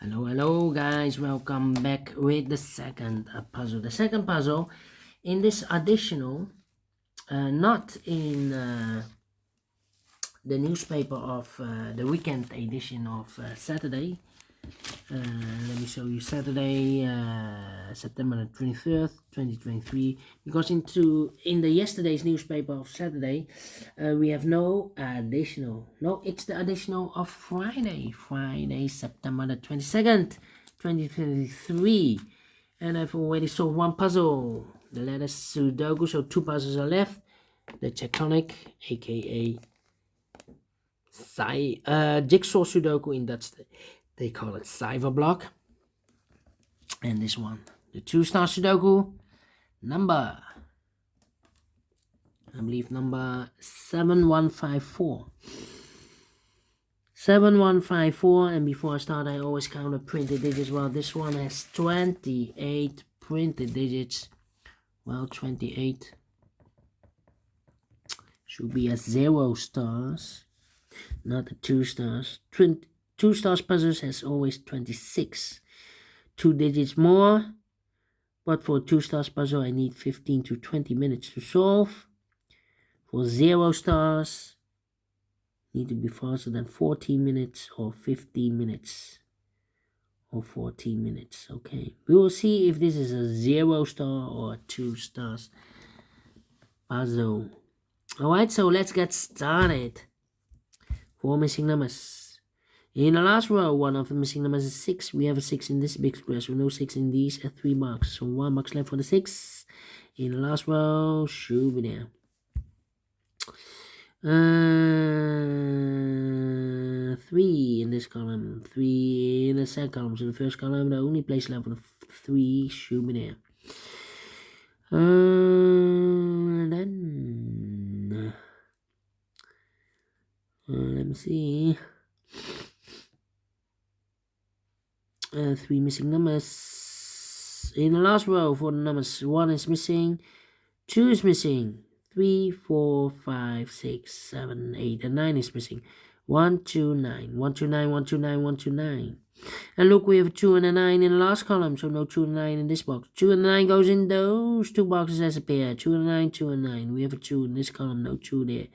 Hello guys, welcome back with the second puzzle. The second puzzle in this additional, not in the newspaper of the weekend edition of Saturday. Let me show you Saturday, September the 23rd, 2023. Because in the yesterday's newspaper of Saturday, we have no additional. No, it's the additional of Friday, September the 22nd, 2023. And I've already solved one puzzle, the letter Sudoku. So two puzzles are left. The tectonic, aka jigsaw Sudoku in Dutch. They call it cipher block. And this one, the Two Stars Sudoku, number, I believe number 7154. 7154, and before I start, I always count the printed digits. Well, this one has 28 printed digits. Well, 28 should be a 0 stars, not a 2 stars. 2 stars puzzles has always 26. 2 digits more, but for 2 stars puzzle I need 15 to 20 minutes to solve. For 0 stars, need to be faster than 14 minutes or 15 minutes or 14 minutes. Okay, we will see if this is a 0 star or a 2 stars puzzle. Alright, so let's get started. 4 missing numbers. In the last row, one of the missing numbers is 6. We have a 6 in this big square, so no 6 in these at 3 marks. So 1 box left for the 6. In the last row, should be there. 3 in this column, 3 in the second column. So the first column, the only place left for the 3 should be there. Then let me see. 3 missing numbers. In the last row for the numbers, 1 is missing, 2 is missing, 3, 4, 5, 6, 7, 8, and 9 is missing. 1, 2, 9, 1, 2, 9, 1, 2, 9, 1, 2, 9. And look, we have a 2 and a 9 in the last column, so no 2 and 9 in this box. 2 and 9 goes in those 2 boxes as a pair. 2 and 9, 2 and 9. We have a 2 in this column, no 2 there.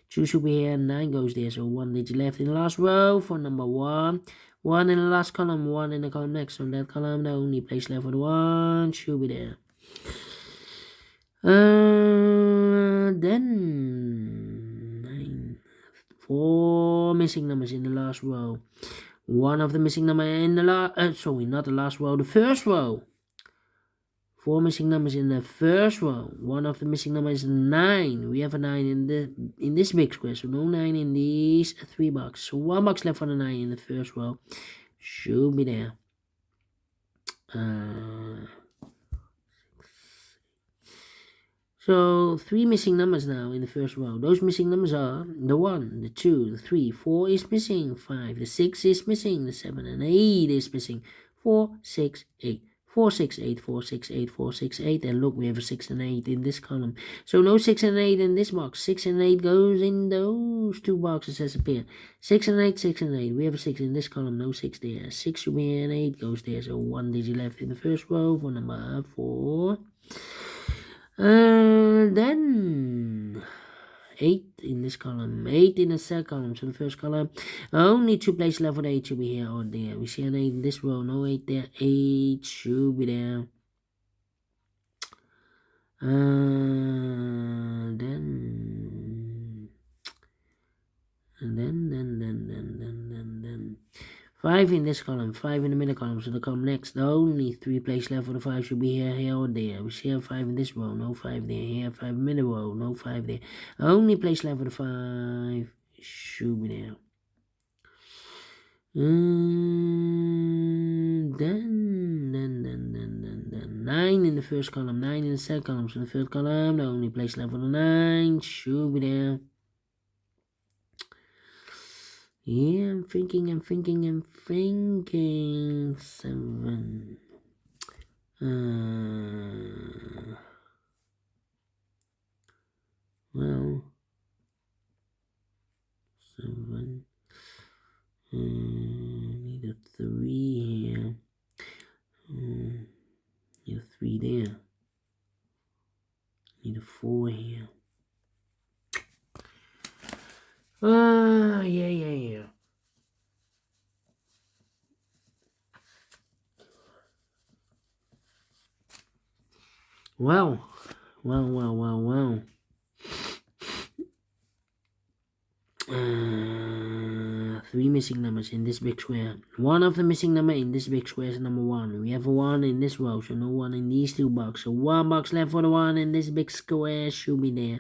2 should be here, and 9 goes there, so 1 digit left in the last row for number 1. 1 in the last column, 1 in the column next. So that column, the only place left for the 1 should be there. Then 9, 4 missing numbers in the last row. One of the missing number in the not the last row, the first row. 4 missing numbers in the first row. One of the missing numbers is 9. We have a 9 in this big square, so no 9 in these 3 boxes. So 1 box left for the 9 in the first row. Should be there. So 3 missing numbers now in the first row. Those missing numbers are the 1, the 2, the 3, 4 is missing, 5, the 6 is missing, the 7 and 8 is missing, 4, 6, 8. 4, 6, 8, 4, 6, 8, 4, 6, 8. And look, we have a 6 and 8 in this column. So no 6 and 8 in this box. 6 and 8 goes in those 2 boxes as a pair. 6 and 8, 6 and 8. We have a 6 in this column, no 6 there. 6 should be here and 8 goes there. So 1 digit left in the first row for number 4. Then 8 in this column, 8 in the second column. So the first column, only 2 places left for the 8 should be here or there. We see an 8 in this row, no 8 there. 8 should be there. Then 5 in this column, 5 in the middle column, so the column next, the only 3 places left for the 5 should be here or there. We see have 5 in this row, no 5 there. Here 5 in the middle row, no 5 there. Only place left for the 5 should be there. Then 9 in the first column, 9 in the second column, so the third column, the only place left for the 9 should be there. Yeah, I'm thinking. 7. Well, 7. Need a 3 Well. 3 missing numbers in this big square. One of the missing number in this big square is number 1. We have a 1 in this row, so no 1 in these 2 boxes. So 1 box left for the 1 in this big square should be there.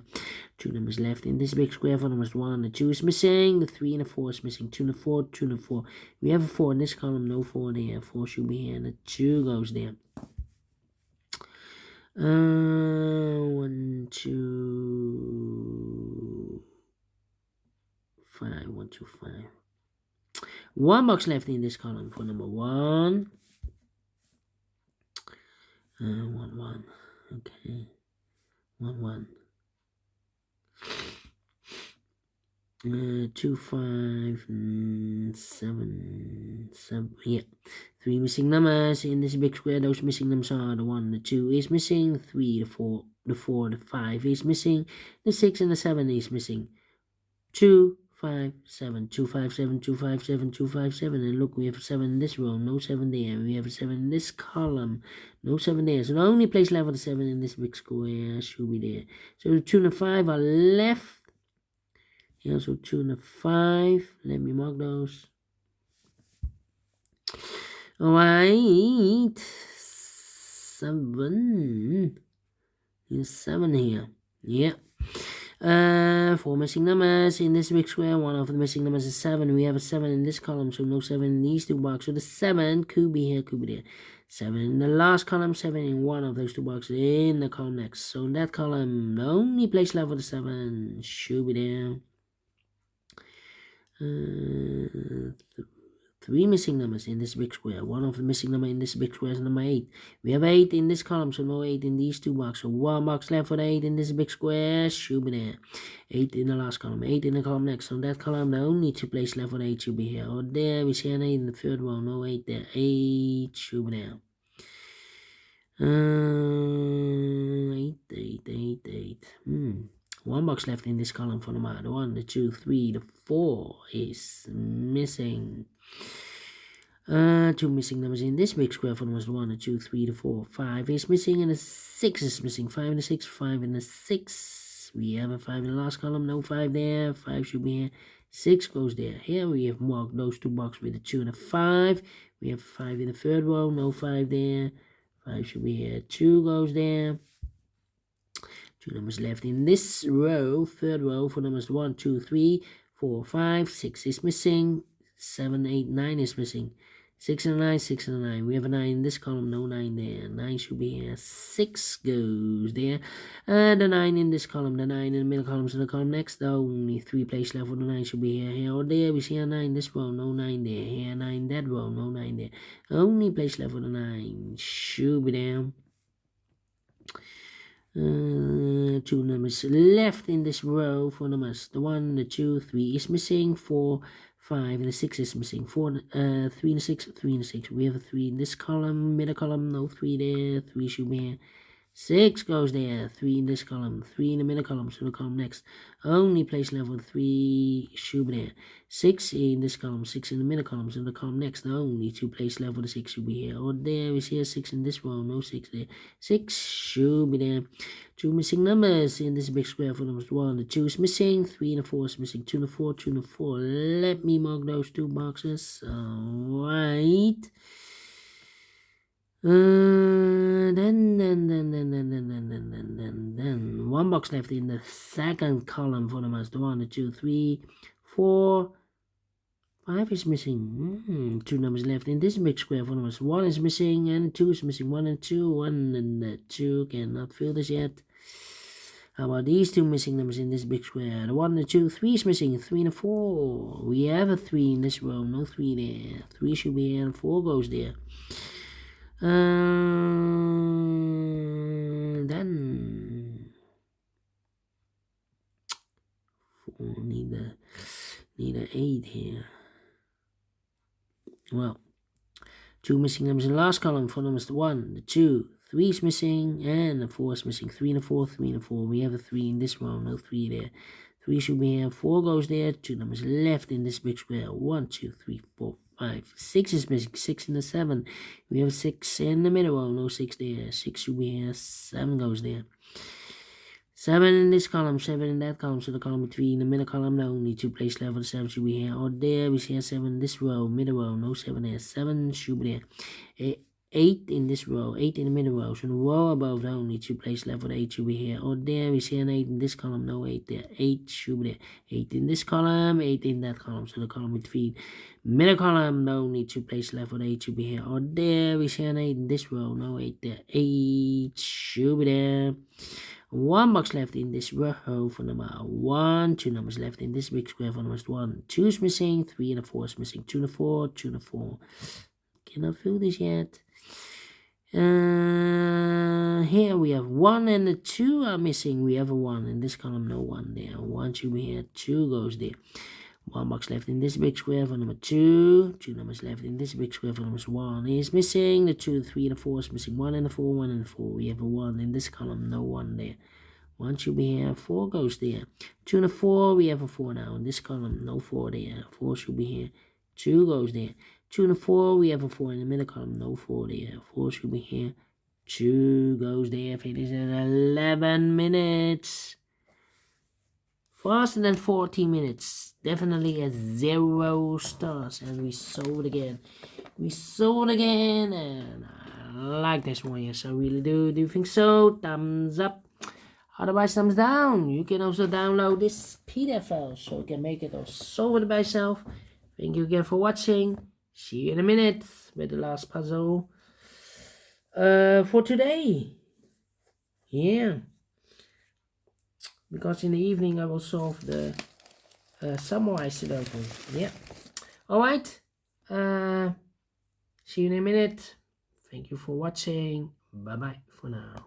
2 numbers left in this big square for numbers 1. The 2 is missing, the 3 and the 4 is missing. 2 and the 4, 2 and the 4. We have a 4 in this column, no 4 there. 4 should be here, and the 2 goes there. 1, 2, 5, 1, 2, 5. 1 box left in this column for number 1. 1, 1. Okay. 1, 1. 2, 5, 7, 7. Yeah. 3 missing numbers in this big square. Those missing numbers are the 1, the 2 is missing, 3, the 4, the 5 is missing, the 6 and the 7 is missing. 2, 5, 7, 2, 5, 7, 2, 5, 7, 2, 5, 7. And look, we have a 7 in this row, no 7 there. We have a 7 in this column, no 7 there. So the only place left for the 7 in this big square should be there. So the 2 and the 5 are left. Here, so 2 and the 5. Let me mark those. Alright. 7. There's 7 here. Yeah. 4 missing numbers in this big square. One of the missing numbers is 7. We have a 7 in this column, so no 7 in these 2 boxes. So the 7 could be here, could be there. 7 in the last column, 7 in one of those 2 boxes in the column next. So in that column, the only place left for the 7 should be there. 3 missing numbers in this big square. One of the missing number in this big square is number 8. We have 8 in this column, so no 8 in these 2 boxes. So 1 box left for the 8 in this big square should be there. 8 in the last column, 8 in the column next. So in that column, the only 2 places left for the 8 should be here. Or there, we see an 8 in the third row, no 8 there. 8 should be there. 8, 8, 8, 8. 1 box left in this column for number 1, the 2, 3, the 4 is missing. 2 missing numbers in this big square for numbers 1, the 2, 3, the 4, 5 is missing, and the 6 is missing. 5 and the 6, 5 and the 6. We have a 5 in the last column, no 5 there. 5 should be here. 6 goes there. Here we have marked those 2 boxes with a 2 and a 5. We have 5 in the third row, no 5 there. 5 should be here. 2 goes there. 2 numbers left in this row, third row for numbers 1, 2, 3, 4, 5, 6 is missing, 7, 8, 9 is missing, 6 and a 9, 6 and a 9. We have a 9 in this column, no 9 there. 9 should be here. 6 goes there. The 9 in this column, the 9 in the middle column, so the column next, the only 3 places left for the 9 should be here, here or there. We see a 9 in this row, no 9 there. Here, 9 in that row, no 9 there. The only place left for the 9 should be there. 2 numbers left in this row for numbers. The 1, the 2, 3 is missing. 4, 5, and the 6 is missing. 4, 3 and the 6, 3 and the 6. We have a 3 in this column, middle column, no 3 there. 3 should be here. 6 goes there. 3 in this column, 3 in the middle column, so the column next. Only place level 3 should be there. 6 in this column, 6 in the middle column, so the column next. The only 2 place level 6 should be here. Or there, we see a 6 in this row, no 6 there. 6 should be there. 2 missing numbers in this big square for numbers 1. The 2 is missing, 3 and the 4 is missing. 2 and the 4, 2 and the 4. Let me mark those 2 boxes. Alright. Then 1 box left in the second column for numbers 1, 2, 3, 4, 5 is missing. 2 numbers left in this big square for numbers 1 is missing and 2 is missing. 1 and 2, 1 and 2 cannot fill this yet. How about these 2 missing numbers in this big square? The 1 and 2, 3 is missing. 3 and 4. We have a 3 in this row, no 3 there. 3 should be here and 4 goes there. Then 4 need a 8 here. Well, 2 missing numbers in the last column for numbers the 1, the 2, 3 is missing, and the 4 is missing. 3 and the 4, 3 and the 4. We have a 3 in this row, no 3 there. 3 should be here, 4 goes there. 2 numbers left in this big square. 1, 2, 3, 4, 5. 6 is missing. 6 in the 7. We have 6 in the middle row. No 6 there. 6 should be here. 7 goes there. 7 in this column, 7 in that column, so the column between the middle column, no, only 2 place left, 7 should be here, or there, we see 7 in this row, middle row, no 7 there, 7 should be there, 8 in this row, 8 in the middle row, so the row above, the only 2 place left, 8 should be here, or there, we see an 8 in this column, no 8 there, 8 should be there, 8 in this column, 8 in that column, so the column between middle column, no only 2 place left, 8 should be here, or there, we see an 8 in this row, no 8 there, 8 should be there. 1 box left in this row for number 1, 2 numbers left in this big square for number 1, 2 is missing, 3 and a 4 is missing, 2 and a 4, 2 and a 4. Cannot fill this yet. Here we have 1 and a 2 are missing. We have a 1 in this column, no 1 there. 1 should be here, 2 goes there. 1 box left in this big square for number 2. 2 numbers left in this big square for number 1 is missing. The 2, the 3, and the 4 is missing. 1 and the 4, 1 and the 4. We have a 1 in this column, no 1 there. 1 should be here, 4 goes there. 2 and a 4, we have a 4 now in this column, no 4 there. 4 should be here, 2 goes there. 2 and a 4, we have a 4 in the middle column, no 4 there. 4 should be here, 2 goes there. Finish in 11 minutes. Faster than 40 minutes. Definitely at 0 stars. And we sold again. We sold again. And I like this one. Yes, I really do. Do you think so? Thumbs up. Otherwise, thumbs down. You can also download this PDF file so you can make it or solve it by yourself. Thank you again for watching. See you in a minute with the last puzzle for today. Yeah. Because in the evening I will solve the Samurai Sudoku. Yeah. Alright. See you in a minute. Thank you for watching. Bye bye for now.